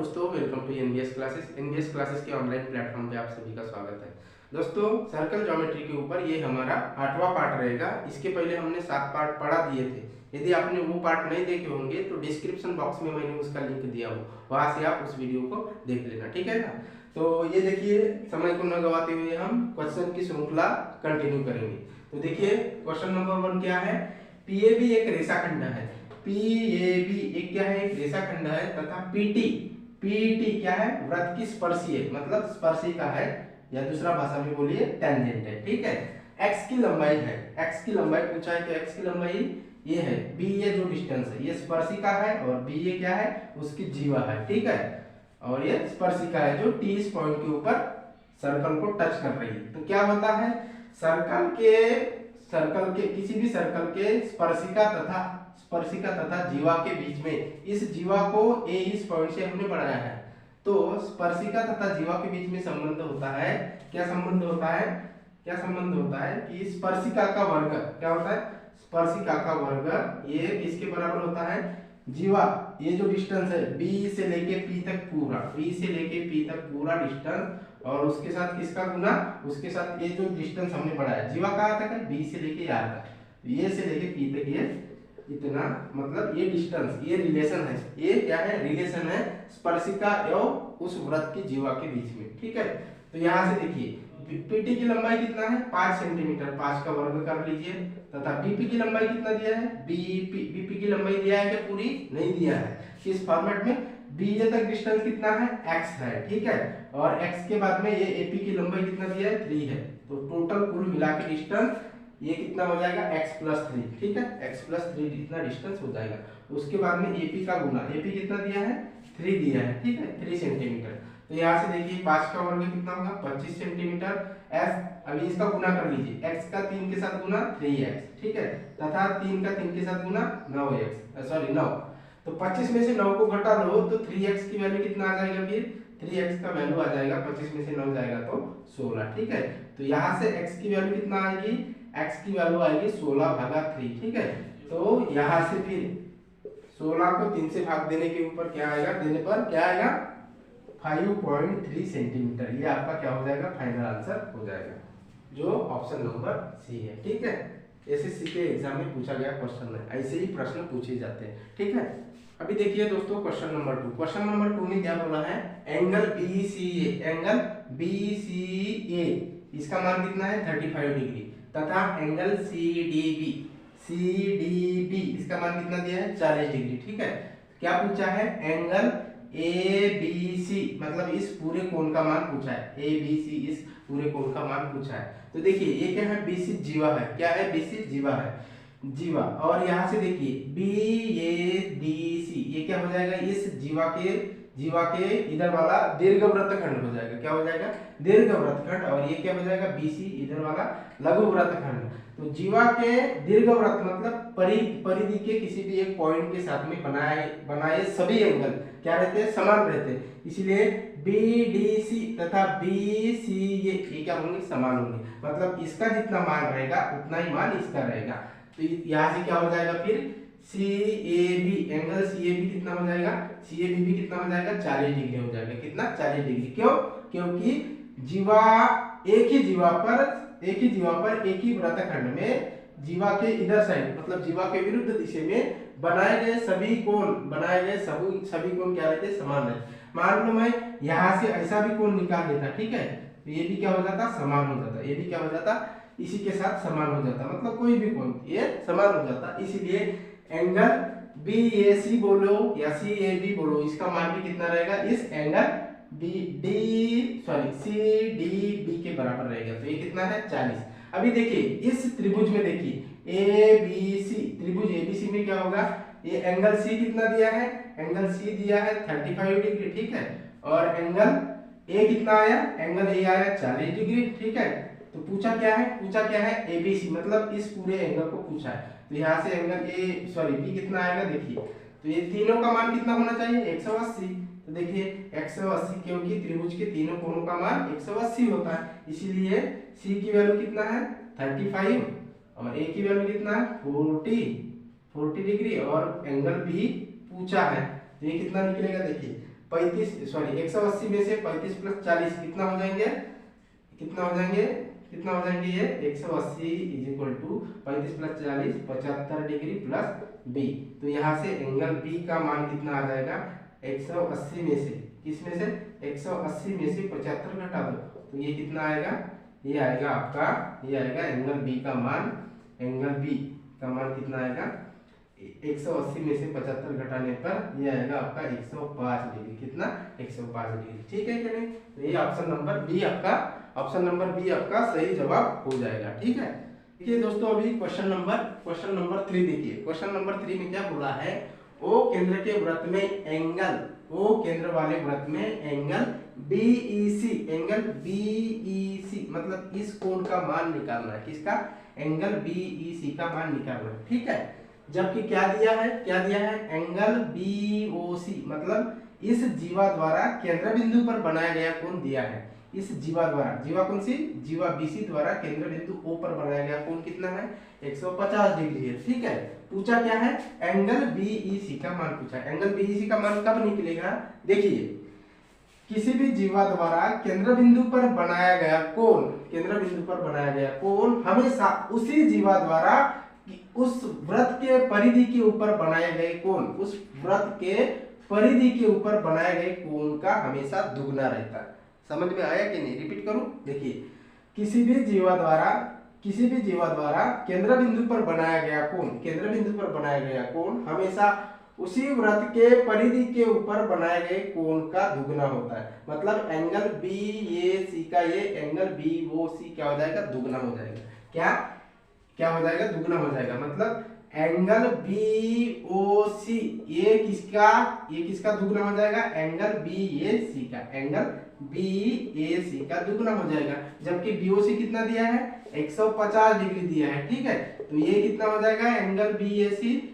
दोस्तों, welcome to NBS classes. NBS classes के online platform पे आप सभी का स्वागत है। दोस्तों, सर्कल ज्योमेट्री के ऊपर ये हमारा 8वां पार्ट रहेगा। इसके पहले हमने 7 पार्ट पढ़ा दिए थे। यदि आपने वो पार्ट नहीं देखे होंगे तो डिस्क्रिप्शन बॉक्स में मैंने उसका लिंक दिया हो, वहां से आप उस वीडियो को देख लेना, ठीक है ना। तो ये देखिए, समय को न गवाते हुए हम क्वेश्चन की श्रृंखला कंटिन्यू करेंगे। तो देखिए, क्वेश्चन नंबर 1 क्या है। पीएबी एक रेखाखंड है। पीएबी एक क्या है, एक रेखाखंड है तथा पीटी, पीटी क्या है, वृत्त की स्पर्शीय मतलब स्पर्शिका है, या दूसरा भाषा में बोलिए टेंजेंट है, ठीक है। एक्स की लंबाई है, एक्स की लंबाई पूछा है, तो एक्स की लंबाई ये है, बी ये जो डिस्टेंस है ये स्पर्शिका है, और बी ये क्या है, उसकी जीवा है, ठीक है। और ये स्पर्शिका है जो टी इस पॉइंट के ऊपर सर्कल को टच कर रही है। तो क्या होता है, सर्कल के किसी भी सर्कल के स्पर्शिका तथा जीवा के बीच में, इस जीवा को ए इस पॉइंट से हमने बढ़ाया है, तो स्पर्शिका तथा जीवा के बीच में संबंध होता है। क्या संबंध होता है, क्या संबंध होता है कि स्पर्शिका का वर्ग क्या होता है, स्पर्शिका का वर्ग ये किसके बराबर होता है, जीवा ये जो डिस्टेंस है बी से लेके पी तक पूरा, बी से लेके पी तक पूरा डिस्टेंस, और उसके साथ किसका गुना, उसके साथ ये जो डिस्टेंस हमने बढ़ाया, जीवा कहाँ तक है, बी से लेके यहाँ तक, ये से लेके पी तक ये इतना, मतलब ये डिस्टेंस, ये रिलेशन है, ये क्या है, रिलेशन है स्पर्शिका एवं उस वृत्त की जीवा के बीच में, ठीक है। तो यहाँ से देखिए, पीटी की लंबाई कितना है, 5 सेंटीमीटर, 5 का वर्ग कर लीजिए, तथा बीपी की लंबाई कितना दिया है, बीपी की लंबाई दिया है कि पूरी नहीं दिया है, किस फॉर्मेट में, बी ए तक डिस्टेंस कितना है, x है, ठीक है, और x के बाद में ये एपी की लंबाई कितना दिया है, 3 है, तो टोटल कुल मिला के डिस्टेंस ये कितना हो जाएगा, x + 3, ठीक है, x + 3 इतना डिस्टेंस हो जाएगा। उसके बाद में एपी का गुना, एपी कितना दिया है, 3 दिया है, ठीक है, 3 सेंटीमीटर। तो यहाँ से देखिए 5 का वर्ग कितना होगा, 25 सेंटीमीटर। s अभी इसका गुना कर लीजिए, x का 3 के साथ गुना 3x, ठीक है, तथा 3 का 3 के साथ गुना 9 तो 25 में से 9 को घटा लो तो 3x की वैल्यू कितना आ जाएगा, फिर 3x का वैल्यू आ जाएगा, 25 में से 9 जाएगा तो 16, ठीक है। तो यहाँ से x की वैल्यू कितना आएगी, x की वैल्यू आएगी 16/3, ठीक है। तो यहाँ से फिर 16 को 3 से भाग देने के ऊपर क्या आएगा, देने पर क्या आएगा, 5.3 सेंटीमीटर। ये आपका क्या हो जाएगा, फाइनल आंसर हो जाएगा, जो ऑप्शन नंबर सी है, ठीक है। एसएससी के एग्जाम में पूछा गया क्वेश्चन है, ऐसे ही प्रश्न पूछे जाते हैं, ठीक है। अभी देखिए दोस्तों, क्वेश्चन नंबर 2, क्वेश्चन नंबर 2 में क्या बोला है, एंगल बीसीए, एंगल बीसीए इसका मान कितना है, 35 डिग्री, तथा एंगल सीडीबी, सीडीबी इसका मान कितना दिया है, 40 डिग्री, ठीक है। क्या पूछा है, एंगल एबीसी मतलब इस पूरे कोण का मान पूछा है, एबीसी इस पूरे कोण का मान पूछा है। तो देखिए ये क्या है, बीसी जीवा है, क्या है, बीसी जीवा है, जीवा। और यहाँ से देखिए बी ए डी सी ये क्या हो जाएगा, इस जीवा के इधर वाला दीर्घ वृत्तखंड हो जाएगा, क्या हो जाएगा, दीर्घ वृत्तखंड, और ये क्या हो जाएगा, बीसी इधर वाला लघु वृत्तखंड। तो जीवा के दीर्घ वृत्त मतलब परिधि के किसी भी एक पॉइंट के साथ में बनाए सभी एंगल क्या रहते हैं, समान रहते हैं, इसलिए BDC तथा BCA ये क्या होंगे, समान होंगे, मतलब इसका जितना मान रहेगा उतना ही मान इसका रहेगा। तो यहाँ से क्या हो जाएगा, फिर CAB, एंगल CAB कितना हो जाएगा, CAB भी कितना हो जाएगा, 40 डिग्री हो जाएगा, कितना, 40 डिग्री। क्यों, क्योंकि जीवा एक ही जीवा पर एक ही वृत्तखंड में जीवा के इधर साइड मतलब जीवा के विरुद्ध दिशा में बनाए गए सभी कोण क्या रहते हैं, समान रहते। मान लो मैं यहाँ से ऐसा भी कोण निकाल लेता, ठीक है, तो ये भी क्या हो जाता, समान हो जाता, ये भी क्या हो जाता, इसी के साथ समान हो जाता, मतलब कोई भी कोण ये समान हो जाता। इसीलिए एंगल BAC बोलो या CAB बोलो, इसका मान भी कितना रहेगा, इस एंगल CDB के बराबर रहेगा। तो ये कितना है, 40। अभी देखिए इस त्रिभुज में देखिए ABC, त्रिभुज ABC में क्या होगा, ये एंगल C कितना दिया है, एंगल C दिया है 35 डिग्री, ठीक है, और एंगल A कितना आया, एंगल A आया 40 डिग्री, ठीक है। तो पूछा क्या है ABC मतलब इस पूरे एंगल को पूछा है। तो यहाँ से एंगल B कितना आएगा, देखिए, तो ये तीनों का मान कितना होना चाहिए, 180। तो देखिए 180, क्योंकि त्रिभुज के तीनों कोणों का मान 180 होता है, इसीलिए C की वैल्यू कितना है, 35, और A की वैल्यू कितना है, 40 डिग्री, और एंगल B पूछा है, तो ये कितना निकलेगा, देखिए 180 में से 35 प्लस 40 कितना हो जाएंगे, ये 180 is equal to 35 plus 40 75 degree plus B. तो यहाँ से एंगल बी का मान कितना आ जाएगा, 180 में से किस में से 180 में से 75 घटा दो तो ये कितना आएगा, ये आएगा आपका, ये आएगा एंगल बी का मान, कितना आएगा 180 में से 75 घटाने पर ये आएगा आपका 105 डिग्री, कितना 105 डिग्री। ठीक है क्या नहीं, तो ये ऑप्शन नंबर बी आपका सही जवाब हो जाएगा। ठीक है, देखिए दोस्तों अभी क्वेश्चन नंबर 3 देखिए। क्वेश्चन नंबर 3 में क्या बोला है, ओ केंद्र के वृत्त में एंगल, ओ केंद्र वाले वृत्त में एंगल बीईसी मतलब इस कोण का मान निकालना है, किसका, एंगल बीईसी का मान निकालना है। ठीक है, जबकि क्या दिया है एंगल बीओसी मतलब इस जीवा द्वारा केंद्र बिंदु पर बनाया गया कोण दिया है। इस जीवा द्वारा, जीवा कौन सी, जीवा बीसी द्वारा केंद्र बिंदु ओ पर बनाया गया कोण कितना है, 150 डिग्री है। ठीक है, पूछा क्या है, एंगल बीईसी का मान पूछा। एंगल बीईसी का मान कब निकलेगा, देखिए किसी भी जीवा द्वारा केंद्र बिंदु पर बनाया गया कोण हमेशा उसी जीवा द्वारा उस वृत्त के परिधि के ऊपर बनाए गए कोण, उस वृत्त के परिधि के ऊपर बनाए गए कोण का हमेशा दुगना रहता है। समझ में आया कि नहीं, रिपीट करूं, देखिए किसी भी जीवा द्वारा केंद्र बिंदु पर बनाया गया कोण हमेशा उसी वृत्त के परिधि के ऊपर बनाए गए कोण का दुगना होता है। मतलब एंगल बीएसी का ये एंगल बीओसी क्या हो जाएगा, दुगना हो जाएगा। क्या हो जाएगा, दुगना हो जाएगा। मतलब एंगल बीओसी ये किसका दुगना हो जाएगा, एंगल बीएसी का दुगना हो जाएगा। जबकि बीओसी कितना दिया है, 150 डिग्री दिया है। ठीक है, तो ये कितना हो जाएगा, एंगल बीएसी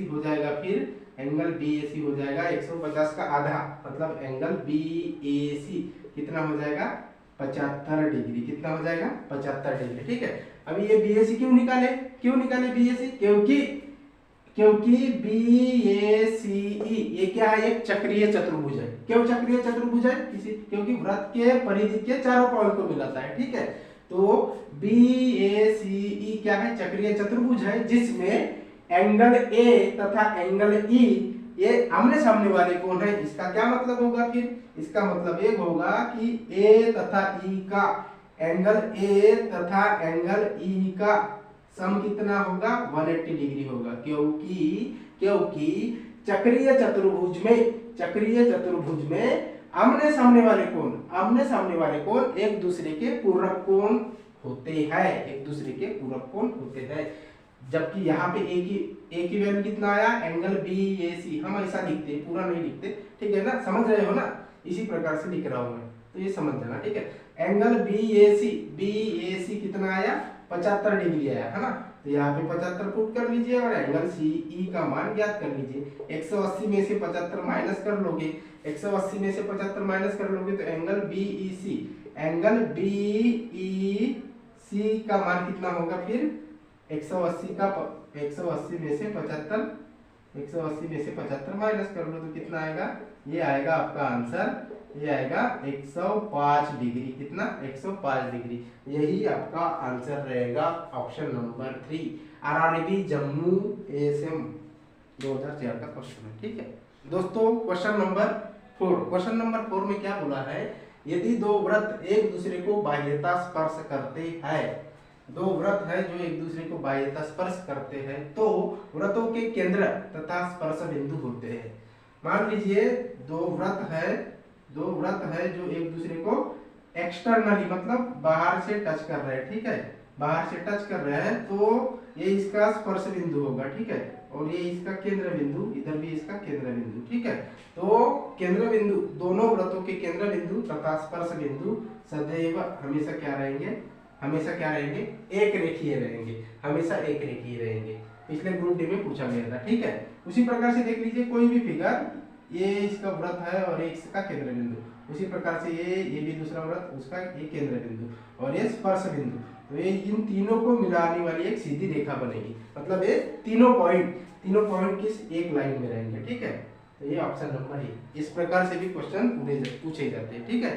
हो जाएगा, फिर एंगल बीएसी हो जाएगा 150 का आधा, मतलब एंगल बीएसी कितना हो जाएगा, 75 डिग्री। कितना हो जाएगा, 75 डिग्री। ठीक है, अभी ये बीएसी क्यों निकाले बीएसी, क्योंकि बीएसीई ये क्या है, एक चक्रीय चतुर्भुज है। क्यों चक्रीय चतुर्भुज है, क्योंकि वृत्त के परिधि के चारों पॉइंट को मिलाता है। ठीक है, तो बीएसीई क्या है, चक्रीय चतुर्भुज है, जिसमें एंगल ए तथा एंगल ई ये आमने सामने वाले कोण है। इसका क्या मतलब होगा, फिर इसका मतलब ये होगा कि ए तथा ई का, एंगल ए तथा एंगल ई का सम कितना होगा, 180 डिग्री होगा। क्योंकि चक्रीय चतुर्भुज में आमने सामने वाले कोण एक दूसरे के पूरक कोण होते हैं। जबकि यहाँ पे एक ही वैल्यू कितना आया, एंगल बीएसी, हम ऐसा लिखते हैं, पूरा नहीं लिखते। ठीक है ना, समझ रहे हो ना, इसी प्रकार से लिख रहा हूं मैं, तो ये समझ जाना। ठीक है, एंगल बीएसी कितना आया, 75 डिग्री आया है ना। तो यहाँ पे 75 पुट कर लीजिए और एंगल सीई का मान ज्ञात कर लीजिए। 180 में से 75 माइनस कर लोगे, 180 में से 75 माइनस कर लोगे तो एंगल बीईसी का मान कितना होगा, फिर 180 में से 75 माइनस कर लो तो कितना आएगा, ये आएगा आपका आंसर, ये आएगा 105 डिग्री। कितना, 105 डिग्री। यही आपका आंसर रहेगा option number 3, RRB Jammu ASM 2004 का क्वेश्चन है। ठीक है दोस्तों, क्वेश्चन नंबर 4 में क्या बोला है, यदि दो वृत्त एक दूसरे को बाह्यता स्पर्श करते हैं, दो वृत्त है जो एक दूसरे को बाह्यता स्पर्श करते हैं, तो वृत्तों के केंद्र तथा स्पर्श बिंदु होते हैं। मान लीजिए दो वृत्त है जो एक दूसरे को एक्सटर्नली मतलब बाहर से टच कर रहे हैं। ठीक है, बाहर से टच कर रहे हैं, तो ये इसका स्पर्श बिंदु होगा। ठीक है, और ये इसका केंद्र बिंदु, इधर भी इसका केंद्र बिंदु। ठीक है, तो केंद्र बिंदु, दोनों वृत्तों के केंद्र बिंदु तथा स्पर्श बिंदु सदैव हमेशा क्या रहेंगे, एक रेखीय रहेंगे। पिछले ग्रुप डी में पूछा गया था। ठीक है, उसी प्रकार से देख लीजिए कोई भी फिगर, ये इसका वृत्त है और एक इसका केंद्र बिंदु, उसी प्रकार से ये भी दूसरा वृत्त, उसका ये केंद्र बिंदु और ये स्पर्श बिंदु, तो ये इन तीनों को मिलाने वाली एक सीधी रेखा बनेगी। मतलब ये तीनों पॉइंट किस एक लाइन में रहेंगे। ठीक है, तो ये ऑप्शन नंबर ए। इस प्रकार से भी क्वेश्चन पूछे जाते हैं। ठीक है,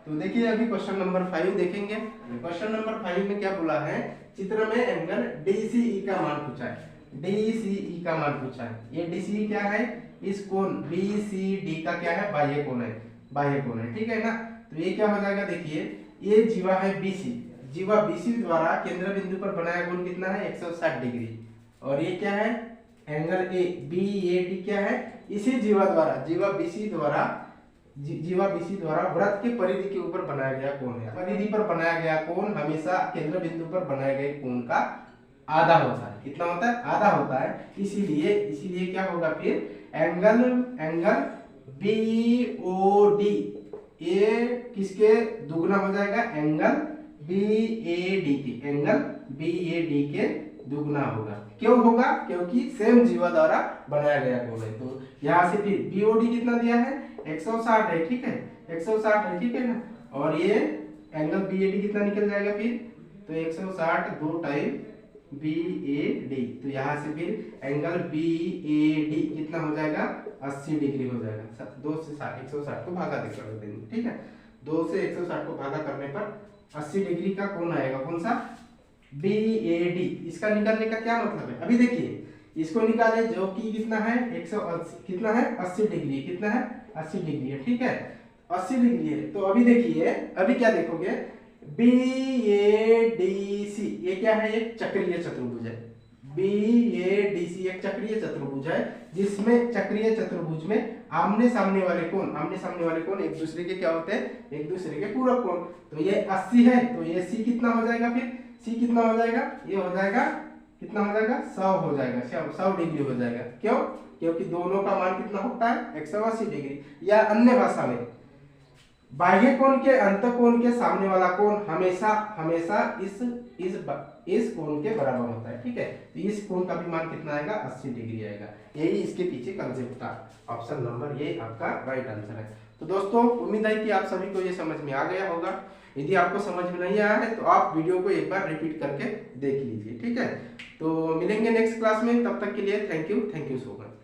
तो देखिए अभी क्वेश्चन नंबर 5 देखेंगे। क्वेश्चन नंबर 5 में क्या बोला है, चित्र में एंगल DCE का मान पूछा है। DCE का मान पूछा है। ये DCE क्या है, इस कोण BCD का क्या है, बाह्य कोण है, बाह्य कोण है। ठीक है ना, तो ये क्या हो जाएगा, देखिए ये जीवा है BC, जीवा BC द्वारा केंद्र बिंदु पर बनाया कोण कितना है 160 डिग्री, और ये क्या है एंगल A BAD क्या है, इसी जीवा द्वारा जीवा BC द्वारा वृत्त के परिधि के ऊपर बनाया गया कोण है। परिधि पर बनाया गया कोण हमेशा केंद्र बिंदु पर बनाए गए कोण का आधा होता है। कितना होता है, आधा होता है। इसीलिए क्या होगा फिर एंगल BOD ये किसके दुगना हो जाएगा, एंगल BAD के दुगना होगा। क्यों होगा, क्योंकि सेम जीवा द्वारा बनाया गया कोण है। तो यहाँ से फिर BOD कितना दिया है 160 है। ठीक है, 160 है, ठीक है ना, और ये एंगल BAD कितना निकल जाएगा फिर, तो 160 2 टाइम BAD, तो यहाँ से फिर एंगल BAD कितना हो जाएगा 80 डिग्री हो जाएगा। 2 से 160 को भागा कर देंगे। ठीक है, 2 से 160 को भागा करने पर 80 डिग्री का कोण आएगा, कौन सा BAD। इसका निकालने का क्या मतलब है, अभी देखिए इसको निकाले जो कि कितना है 180, कितना है 80 डिग्री, कितना है 80 डिग्री है। ठीक है, 80 डिग्री है। तो अभी देखिए, अभी क्या देखोगे BADC ये क्या है, एक चक्रीय चतुर्भुज है। BADC एक चक्रीय चतुर्भुज है, जिसमें चक्रीय चतुर्भुज में आमने सामने वाले कोण एक दूसरे के क्या होते हैं, एक दूसरे के पूरक कोण। तो ये 80 है, तो ये C कितना हो जाएगा, फिर C कितना हो जाएगा, ये हो जाएगा कितना हो जाएगा 100 हो जाएगा, 100 डिग्री हो जाएगा। क्यों, क्योंकि दोनों का मान कितना होता है 180 डिग्री। या अन्य भाषा में बाह्य कोण के अंतःकोण के सामने वाला कोण हमेशा इस कोण के बराबर होता है। ठीक है, तो इस कोण का भी मान कितना आएगा 80 डिग्री आएगा। यही इसके पीछे कंसेप्ट था। ऑप्शन नंबर ये आपका राइट आंसर है। तो दोस्तों उम्मीद है कि आप सभी को ये समझ में आ गया होगा। यदि आपको समझ में नहीं आया है तो आप वीडियो को एक बार रिपीट करके देख लीजिए। ठीक है, तो मिलेंगे नेक्स्ट क्लास में, तब तक के लिए थैंक यू सो मच।